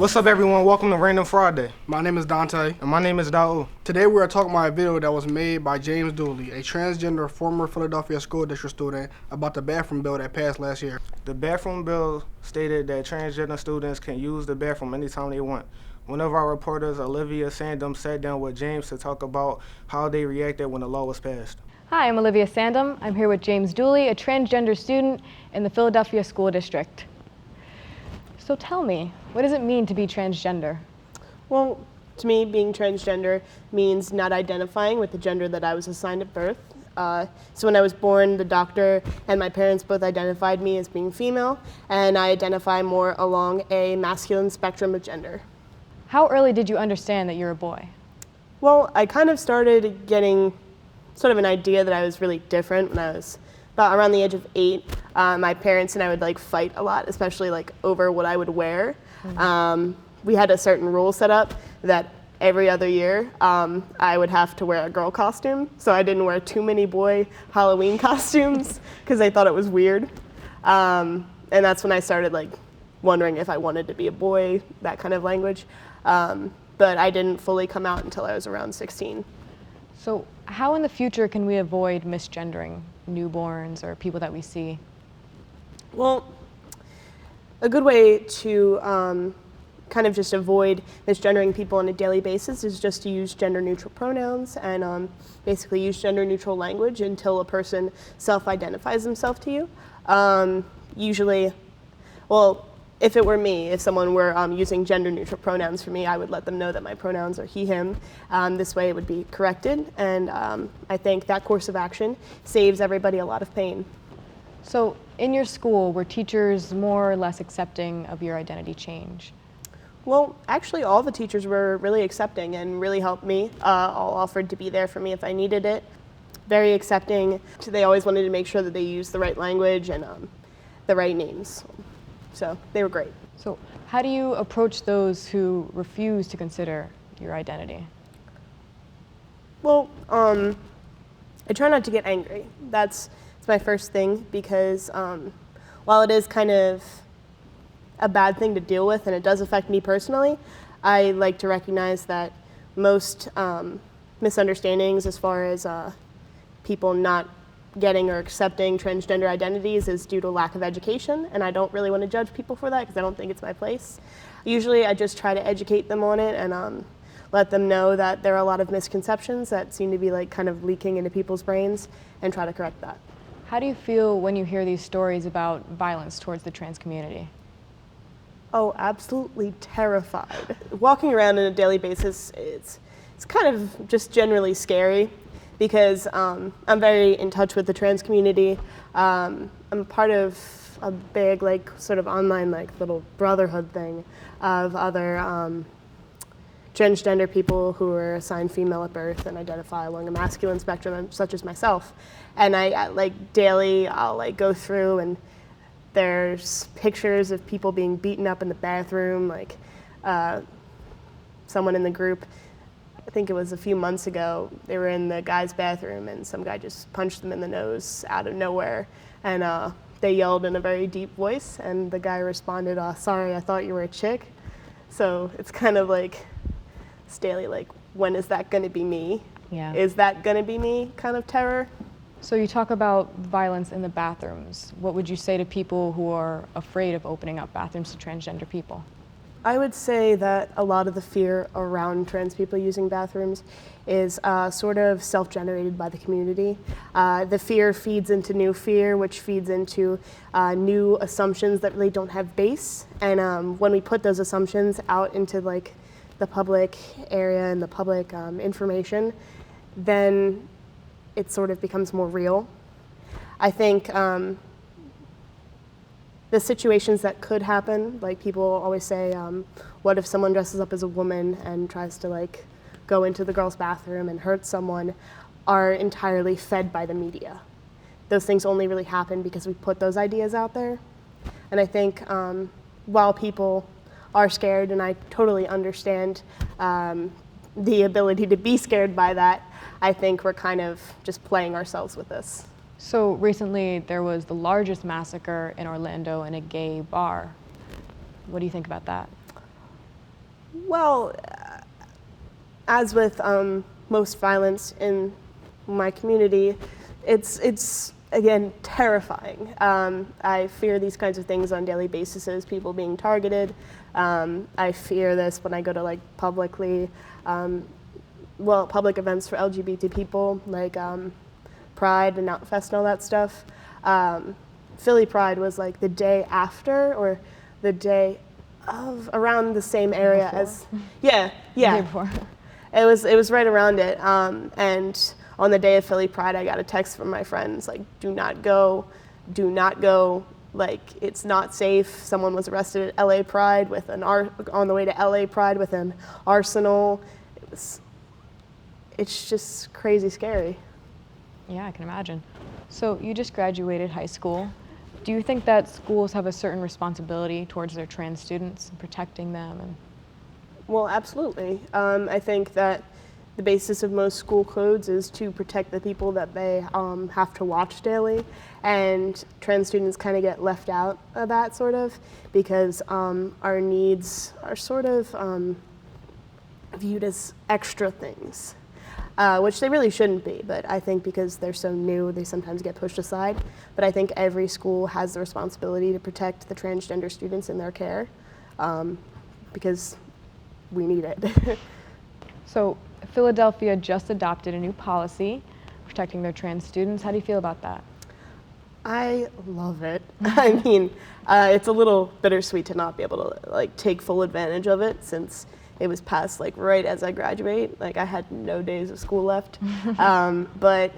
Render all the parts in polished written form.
What's up, everyone? Welcome to Random Friday. My name is Dante. And my name is Daul. Today we are talking about a video that was made by James Dooley, a transgender former Philadelphia school district student, about the bathroom bill that passed last year. The bathroom bill stated that transgender students can use the bathroom anytime they want. One of our reporters, Olivia Sandum, sat down with James to talk about how they reacted when the law was passed. Hi, I'm Olivia Sandum. I'm here with James Dooley, a transgender student in the Philadelphia School District. So tell me, what does it mean to be transgender? Well, to me, being transgender means not identifying with the gender that I was assigned at birth. So when I was born, the doctor and my parents both identified me as being female, and I identify more along a masculine spectrum of gender. How early did you understand that you're a boy? Well, I kind of started getting sort of an idea that I was really different when I was about around the age of 8. My parents and I would fight a lot, especially over what I would wear. We had a certain rule set up that every other year I would have to wear a girl costume, so I didn't wear too many boy Halloween costumes because I thought it was weird. And that's when I started wondering if I wanted to be a boy, that kind of language. But I didn't fully come out until I was around 16. So how in the future can we avoid misgendering newborns or people that we see? Well, a good way to kind of just avoid misgendering people on a daily basis is just to use gender-neutral pronouns and basically use gender-neutral language until a person self-identifies themselves to you. Usually, well, if it were me, if someone were using gender-neutral pronouns for me, I would let them know that my pronouns are he, him. This way it would be corrected, and I think that course of action saves everybody a lot of pain. So in your school, were teachers more or less accepting of your identity change? Well, actually all the teachers were really accepting and really helped me. All offered to be there for me if I needed it. Very accepting. They always wanted to make sure that they used the right language and the right names. So they were great. So how do you approach those who refuse to consider your identity? Well, I try not to get angry. That's my first thing because while it is kind of a bad thing to deal with and it does affect me personally, I like to recognize that most misunderstandings as far as people not getting or accepting transgender identities is due to lack of education, and I don't really want to judge people for that because I don't think it's my place. Usually I just try to educate them on it and let them know that there are a lot of misconceptions that seem to be kind of leaking into people's brains and try to correct that. How do you feel when you hear these stories about violence towards the trans community? Oh, absolutely terrified. Walking around on a daily basis, it's kind of just generally scary because I'm very in touch with the trans community. I'm part of a big sort of online little brotherhood thing of other transgender people who are assigned female at birth and identify along a masculine spectrum, such as myself. And I daily I'll go through and there's pictures of people being beaten up in the bathroom, someone in the group, I think it was a few months ago, they were in the guy's bathroom and some guy just punched them in the nose out of nowhere. And they yelled in a very deep voice and the guy responded, "Sorry, I thought you were a chick." So it's kind of it's daily, when is that gonna be me? Yeah. Is that gonna be me kind of terror? So you talk about violence in the bathrooms. What would you say to people who are afraid of opening up bathrooms to transgender people? I would say that a lot of the fear around trans people using bathrooms is sort of self-generated by the community. The fear feeds into new fear, which feeds into new assumptions that really don't have base. And when we put those assumptions out into the public area and the public information, then it sort of becomes more real. I think the situations that could happen, people always say, what if someone dresses up as a woman and tries to go into the girl's bathroom and hurt someone, are entirely fed by the media. Those things only really happen because we put those ideas out there. And I think while people are scared, and I totally understand the ability to be scared by that, I think we're kind of just playing ourselves with this. So recently there was the largest massacre in Orlando in a gay bar. What do you think about that? Well, as with most violence in my community, it's again terrifying. I fear these kinds of things on a daily basis, as people being targeted. I fear this when I go to like public events for LGBT people, like Pride and Outfest and all that stuff. Philly Pride was like the day after or the day of, around the same area Before? as, yeah. Before. It was right around it. And on the day of Philly Pride, I got a text from my friends like, do not go, like it's not safe. Someone was arrested at LA Pride with on the way to LA Pride with an arsenal. It's just crazy scary. Yeah, I can imagine. So you just graduated high school. Do you think that schools have a certain responsibility towards their trans students and protecting them? And Well, absolutely. I think that the basis of most school codes is to protect the people that they have to watch daily, and trans students kind of get left out of that sort of because our needs are sort of viewed as extra things, which they really shouldn't be, but I think because they're so new, they sometimes get pushed aside. But I think every school has the responsibility to protect the transgender students in their care because we need it. so Philadelphia just adopted a new policy protecting their trans students. How do you feel about that? I love it. I mean, it's a little bittersweet to not be able to like take full advantage of it since it was passed like right as I graduate. Like I had no days of school left. But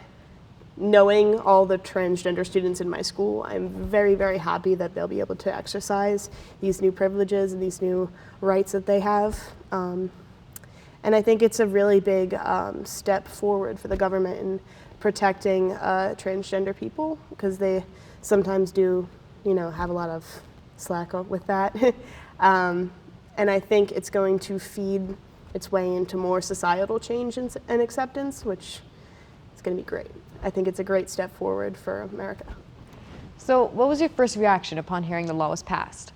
knowing all the transgender students in my school, I'm very, very happy that they'll be able to exercise these new privileges and these new rights that they have. And I think it's a really big step forward for the government in protecting transgender people because they sometimes do, have a lot of slack with that. And I think it's going to feed its way into more societal change and acceptance, which is going to be great. I think it's a great step forward for America. So what was your first reaction upon hearing the law was passed?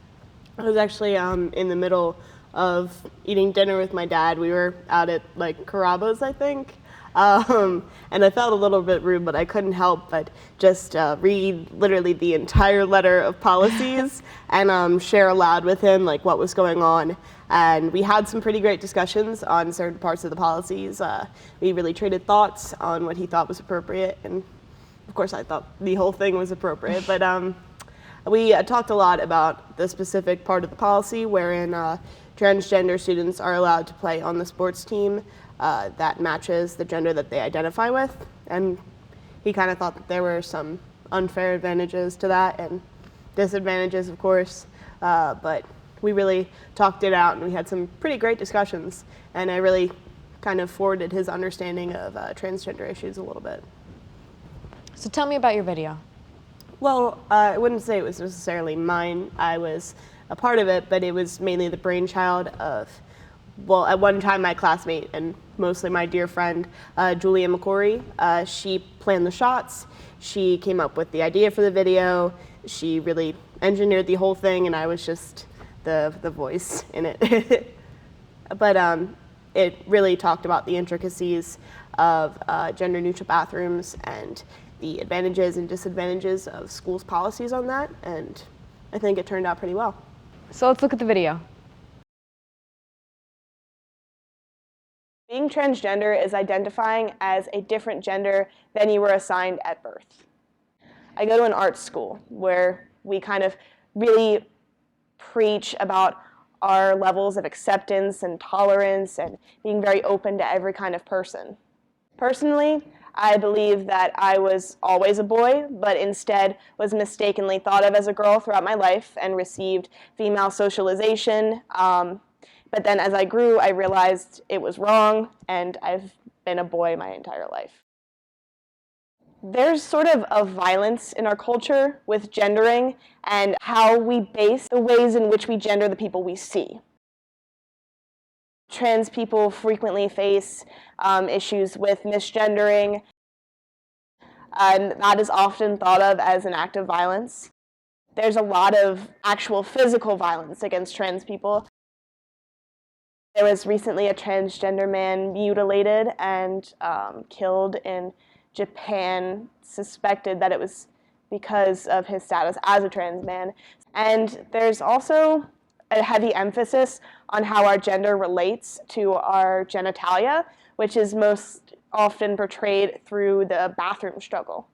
I was actually in the middle of eating dinner with my dad. We were out at like Carrabba's, I think. And I felt a little bit rude, but I couldn't help but just read literally the entire letter of policies and share aloud with him like what was going on. And we had some pretty great discussions on certain parts of the policies. We really traded thoughts on what he thought was appropriate, and of course I thought the whole thing was appropriate. But we talked a lot about the specific part of the policy wherein transgender students are allowed to play on the sports team that matches the gender that they identify with. And he kind of thought that there were some unfair advantages to that and disadvantages, of course. But we really talked it out and we had some pretty great discussions. And I really kind of forwarded his understanding of transgender issues a little bit. So tell me about your video. Well, I wouldn't say it was necessarily mine. I was a part of it, but it was mainly the brainchild of, well, at one time my classmate and mostly my dear friend, Julia McCory. She planned the shots. She came up with the idea for the video. She really engineered the whole thing, and I was just the voice in it. But it really talked about the intricacies of gender-neutral bathrooms and the advantages and disadvantages of schools' policies on that, and I think it turned out pretty well. So let's look at the video. Being transgender is identifying as a different gender than you were assigned at birth. I go to an art school where we kind of really preach about our levels of acceptance and tolerance and being very open to every kind of person. Personally, I believe that I was always a boy, but instead was mistakenly thought of as a girl throughout my life and received female socialization. But then as I grew, I realized it was wrong, and I've been a boy my entire life. There's sort of a violence in our culture with gendering and how we base the ways in which we gender the people we see. Trans people frequently face issues with misgendering, and that is often thought of as an act of violence. There's a lot of actual physical violence against trans people. There was recently a transgender man mutilated and killed in Japan, suspected that it was because of his status as a trans man. And there's also a heavy emphasis on how our gender relates to our genitalia, which is most often portrayed through the bathroom struggle.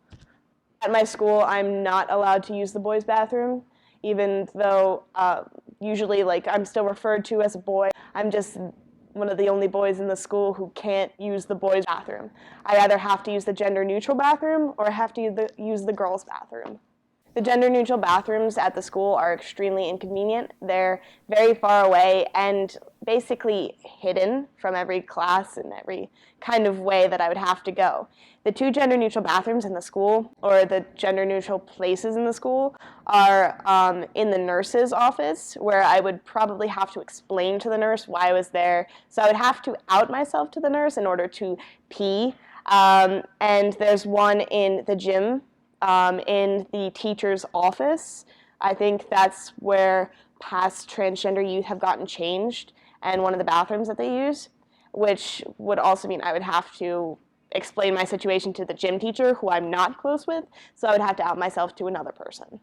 At my school, I'm not allowed to use the boys' bathroom, even though usually I'm still referred to as a boy. I'm just one of the only boys in the school who can't use the boys' bathroom. I either have to use the gender-neutral bathroom or I have to use the girls' bathroom. The gender-neutral bathrooms at the school are extremely inconvenient. They're very far away and basically hidden from every class in every kind of way that I would have to go. The two gender-neutral bathrooms in the school, or the gender-neutral places in the school, are in the nurse's office, where I would probably have to explain to the nurse why I was there. So I would have to out myself to the nurse in order to pee. And there's one in the gym, in the teacher's office. I think that's where past transgender youth have gotten changed, and one of the bathrooms that they use, which would also mean I would have to explain my situation to the gym teacher, who I'm not close with, so I would have to out myself to another person.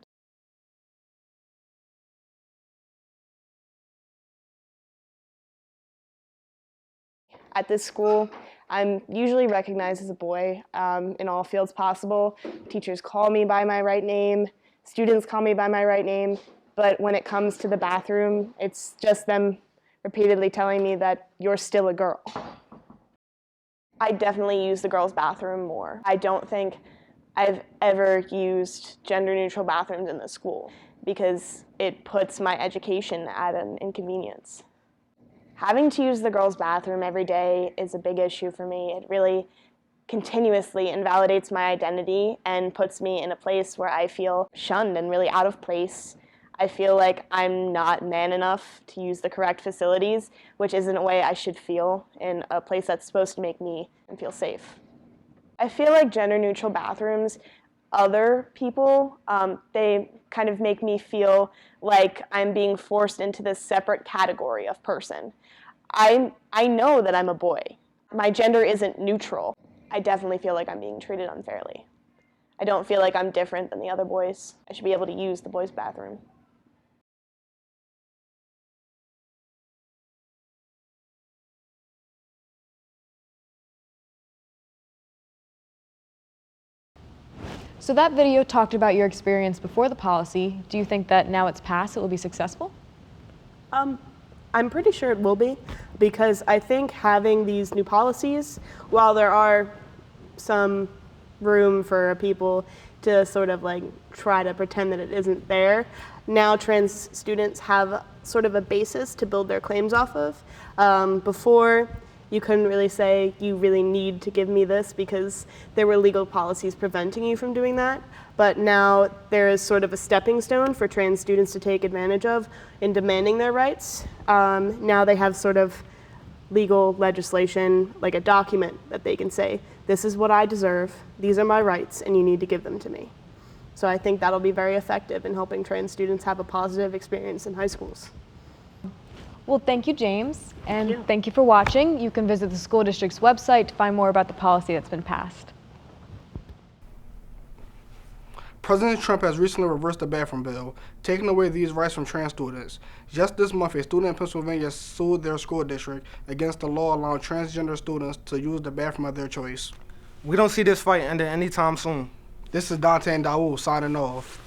At this school, I'm usually recognized as a boy in all fields possible. Teachers call me by my right name, students call me by my right name, but when it comes to the bathroom, it's just them repeatedly telling me that you're still a girl. I definitely use the girls' bathroom more. I don't think I've ever used gender-neutral bathrooms in the school because it puts my education at an inconvenience. Having to use the girls' bathroom every day is a big issue for me. It really continuously invalidates my identity and puts me in a place where I feel shunned and really out of place. I feel like I'm not man enough to use the correct facilities, which isn't a way I should feel in a place that's supposed to make me feel safe. I feel like gender-neutral bathrooms, other people, they kind of make me feel like I'm being forced into this separate category of person. I know that I'm a boy. My gender isn't neutral. I definitely feel like I'm being treated unfairly. I don't feel like I'm different than the other boys. I should be able to use the boys' bathroom. So that video talked about your experience before the policy. Do you think that now it's passed, it will be successful? I'm pretty sure it will be, because I think having these new policies, while there are some room for people to sort of try to pretend that it isn't there, now trans students have sort of a basis to build their claims off of. Before, you couldn't really say, you really need to give me this, because there were legal policies preventing you from doing that. But now there is sort of a stepping stone for trans students to take advantage of in demanding their rights. Now they have sort of legal legislation, like a document that they can say, this is what I deserve, these are my rights, and you need to give them to me. So I think that'll be very effective in helping trans students have a positive experience in high schools. Well, thank you, James, and thank you for watching. You can visit the school district's website to find more about the policy that's been passed. President Trump has recently reversed the bathroom bill, taking away these rights from trans students. Just this month, a student in Pennsylvania sued their school district against the law allowing transgender students to use the bathroom of their choice. We don't see this fight ending anytime soon. This is Dante and Daoud signing off.